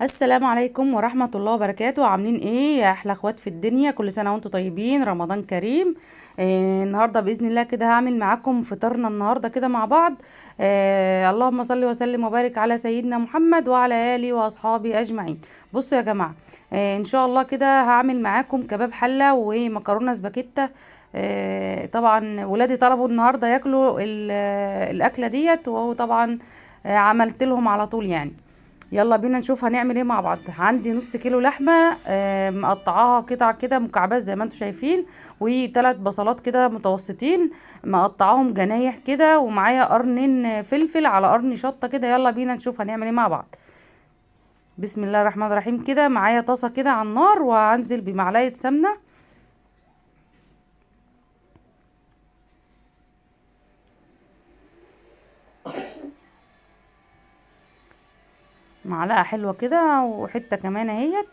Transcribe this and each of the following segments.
السلام عليكم ورحمة الله وبركاته. عاملين ايه يا احلى اخوات في الدنيا؟ كل سنة وانتم طيبين، رمضان كريم. النهاردة بإذن الله كده هعمل معاكم فطارنا النهاردة كده مع بعض. اللهم صل وسلم وبارك على سيدنا محمد وعلى آله وأصحابه أجمعين. بصوا يا جماعة، ان شاء الله كده هعمل معاكم كباب حلة ومكرونة سباكيتا. طبعا ولادي طلبوا النهاردة ياكلوا الأكلة ديت، وهو طبعا عملت لهم على طول يعني. يلا بينا نشوف هنعمل ايه مع بعض. عندي نص كيلو لحمه مقطعاها قطع كده مكعبات زي ما انتم شايفين، وثلاث بصلات كده متوسطين مقطعاهم جنايح كده، ومعايا قرنين فلفل على قرن شطه كده. يلا بينا نشوف هنعمل ايه مع بعض. بسم الله الرحمن الرحيم. كده معايا طاسه كده على النار، وهنزل بمعلقه سمنه، معلقه حلوه كده وحته كمان اهيت.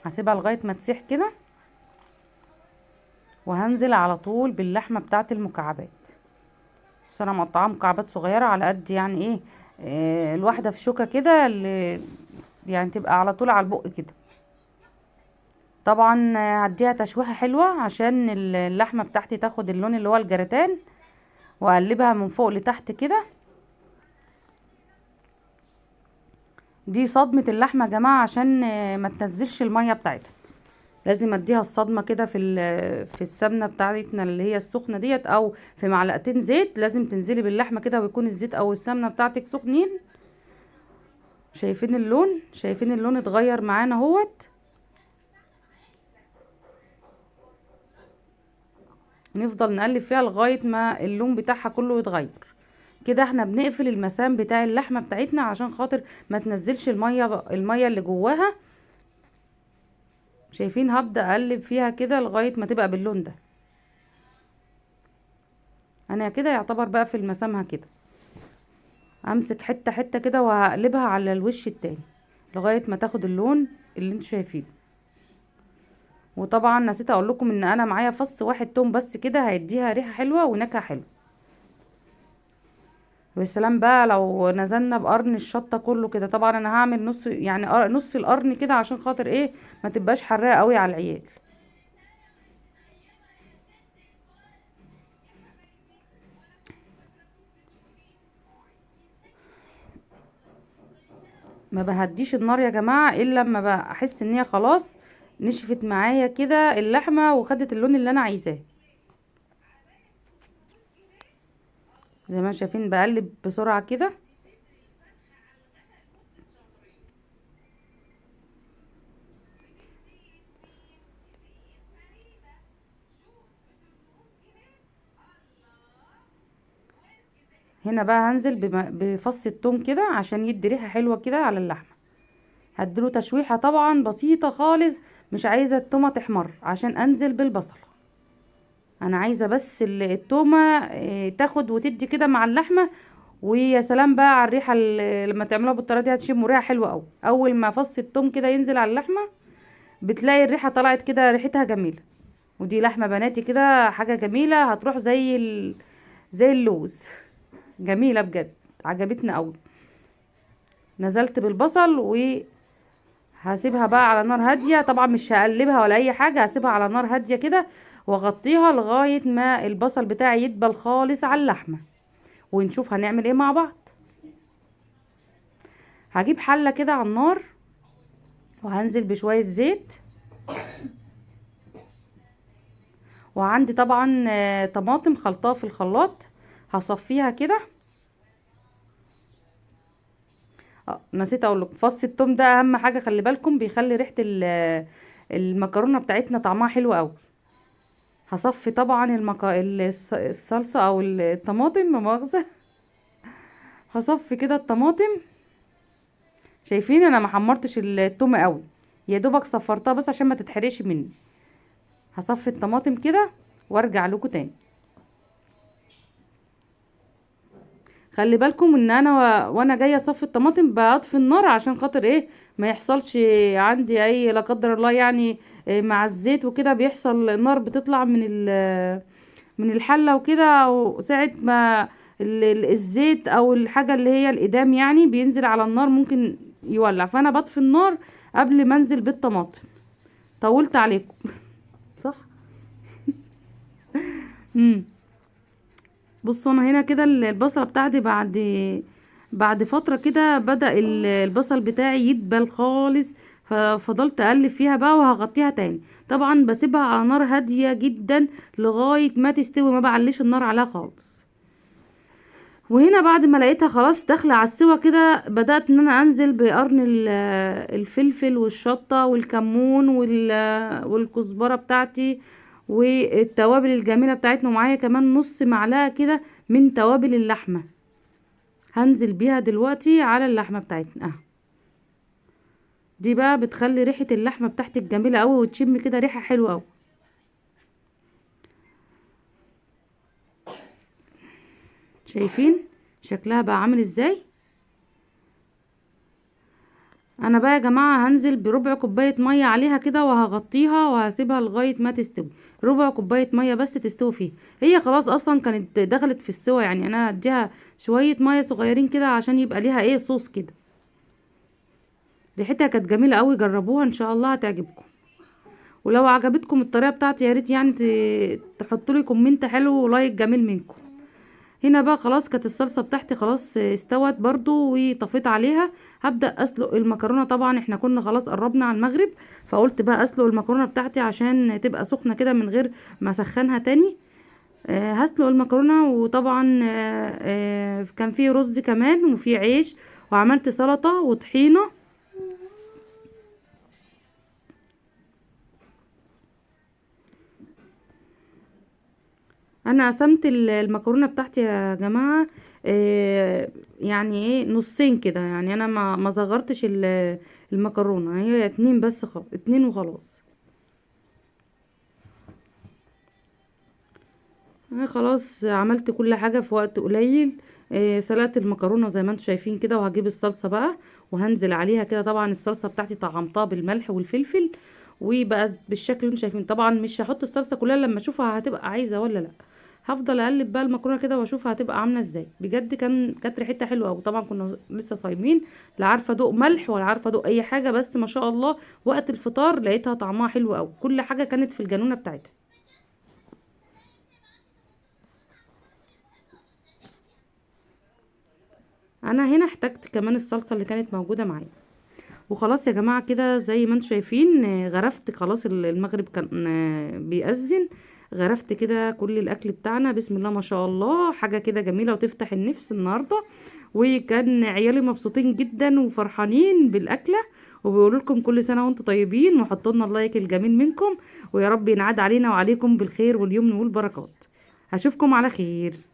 هسيبها لغايه ما تسيح كده، وهنزل على طول باللحمه بتاعت المكعبات. بس انا مقطعاها مكعبات صغيره على قد يعني ايه، الواحده في شوكه كده يعني تبقى على طول على البق كده. طبعا هديها تشويحه حلوه عشان اللحمه بتاعتي تاخد اللون اللي هو الجريتان، واقلبها من فوق لتحت كده. دي صدمه اللحمه يا جماعه عشان ما تنزلش الميه بتاعتها. لازم اديها الصدمه كده في السمنه بتاعتنا اللي هي السخنه ديت، او في معلقتين زيت. لازم تنزلي باللحمه كده ويكون الزيت او السمنه بتاعتك سخنين. شايفين اللون اتغير معانا اهوت. نفضل نقلب فيها لغاية ما اللون بتاعها كله يتغير. كده احنا بنقفل المسام بتاع اللحمة بتاعتنا عشان خاطر ما تنزلش المية اللي جواها. شايفين؟ هبدأ اقلب فيها كده لغاية ما تبقى باللون ده. انا كده يعتبر بقى في المسامها كده. امسك حتة حتة كده وهقلبها على الوش التاني لغاية ما تاخد اللون اللي انتوا شايفينه. وطبعا نسيت اقول لكم ان انا معايا فص واحد توم بس كده، هيديها ريحة حلوة ونكهة حلوة. وسلام بقى لو نزلنا بقرن الشطه كله كده. طبعا انا هعمل نص يعني نص القرن كده عشان خاطر ايه، ما تبقاش حراقه قوي على العيال. ما بهديش النار يا جماعه الا لما بقى احس ان هي خلاص نشفت معايا كده اللحمه وخدت اللون اللي انا عايزاه. زي ما شايفين بقلب بسرعه كده. هنا بقى هنزل بفص التوم كده عشان يدي ريحه حلوه كده على اللحمه. هديله تشويحه طبعا بسيطه خالص، مش عايزه التومه تحمر عشان انزل بالبصل. انا عايزه بس التومه تاخد وتدي كده مع اللحمه. ويا سلام بقى على الريحه لما تعملوها بالطريقه دي هتشموا ريحه حلوه قوي. اول ما فص التوم كده ينزل على اللحمه بتلاقي الريحه طلعت كده، ريحتها جميله. ودي لحمه بناتي كده، حاجه جميله هتروح زي اللوز. جميله بجد، عجبتنا قوي. نزلت بالبصل وهسيبها بقى على نار هاديه. طبعا مش هقلبها ولا اي حاجه، هسيبها على نار هاديه كده واغطيها لغايه ما البصل بتاعي يدبل خالص على اللحمه. ونشوف هنعمل ايه مع بعض. هجيب حلة كده على النار، وهنزل بشوية زيت. وعندي طبعا طماطم خلطاه في الخلاط، هصفيها كده. نسيت اقول لكم فص التوم ده اهم حاجة، خلي بالكم بيخلي ريحة المكرونة بتاعتنا طعمها حلو قوي. هصفي طبعا الصلصة او الطماطم، لا مؤاخذة. هصفي كده الطماطم. شايفين انا ما حمرتش التوم قوي، يا دوبك صفرتها بس عشان ما تتحرقش مني. هصفي الطماطم كده وارجع لكم تاني. خلي بالكم ان انا وانا جايه اصفي الطماطم بطفي النار عشان خاطر ايه، ما يحصلش عندي اي لا قدر الله يعني. مع الزيت وكده بيحصل النار بتطلع من الحله وكده، وساعه ما الزيت او الحاجة اللي هي الإدام يعني بينزل على النار ممكن يولع، فانا بطفي النار قبل ما انزل بالطماطم. طولت عليكم. صح. امم بصوا انا هنا كده البصلة بتاعتي بعد فترة كده بدأ البصل بتاعي يدبل خالص، ففضلت اقلب فيها بقى وهغطيها تاني. طبعا بسيبها على نار هادية جدا لغاية ما تستوي، ما بعليش النار عليها خالص. وهنا بعد ما لقيتها خلاص داخله على السوا كده، بدأت ان انا انزل بقرن الفلفل والشطة والكمون والكزبرة بتاعتي والتوابل الجميلة بتاعتنا، ومعايا كمان نص معلقة كده من توابل اللحمة، هنزل بيها دلوقتي على اللحمة بتاعتنا دي بقى بتخلي ريحة اللحمة بتاعتك جميلة قوي، وتشم كده ريحة حلوة قوي. شايفين شكلها بقى عامل ازاي؟ انا بقى يا جماعه هنزل بربع كوبايه ميه عليها كده وهغطيها وهسيبها لغايه ما تستوي. ربع كوبايه ميه بس تستوي فيها، هي خلاص اصلا كانت دخلت في السوا يعني. انا هديها شويه ميه صغيرين كده عشان يبقى ليها ايه صوص كده. ريحتها كانت جميله قوي، جربوها ان شاء الله هتعجبكم. ولو عجبتكم الطريقه بتاعتي يا ريت يعني تحطوا لي كومنت حلو ولايك جميل منكم. هنا بقى خلاص كانت الصلصة بتاعتي خلاص استوت برضو وطفيت عليها. هبدأ اسلق المكرونة. طبعا احنا كنا خلاص قربنا على المغرب، فقلت بقى اسلق المكرونة بتاعتي عشان تبقى سخنة كده من غير ما اسخنها تاني. هسلق المكرونة. وطبعا كان في رز كمان وفي عيش، وعملت سلطة وطحينة. انا قسمت المكرونه بتاعتي يا جماعه، يعني ايه نصين كده يعني. انا ما صغرتش المكرونه، هي اتنين بس، اتنين وخلاص. أنا خلاص عملت كل حاجه في وقت قليل. سلقت المكرونه زي ما انتم شايفين كده، وهجيب الصلصه بقى وهنزل عليها كده. طبعا الصلصه بتاعتي طعمتها بالملح والفلفل، وبقى بالشكل اللي انتم شايفين. طبعا مش هحط الصلصه كلها، لما اشوفها هتبقى عايزه ولا لا. هفضل اقلب بقى المكرونه كده واشوفها هتبقى عامله ازاي. بجد كانت ريحتها حلوه قوي. طبعا كنا لسه صايمين، لا عارفه ادوق ملح ولا عارفه ادوق اي حاجه، بس ما شاء الله وقت الفطار لقيتها طعمها حلو قوي. كل حاجه كانت في الجنونه بتاعتها. انا هنا احتجت كمان الصلصه اللي كانت موجوده معايا. وخلاص يا جماعه كده زي ما انتم شايفين، غرفت خلاص. المغرب كان بيأذن. غرفت كده كل الاكل بتاعنا. بسم الله ما شاء الله، حاجه كده جميله وتفتح النفس النهارده. وكان عيالي مبسوطين جدا وفرحانين بالاكله، وبيقولوا لكم كل سنه وانتم طيبين، وحطوا لنا اللايك الجميل منكم. ويا رب ينعاد علينا وعليكم بالخير واليمن والبركات. هشوفكم على خير.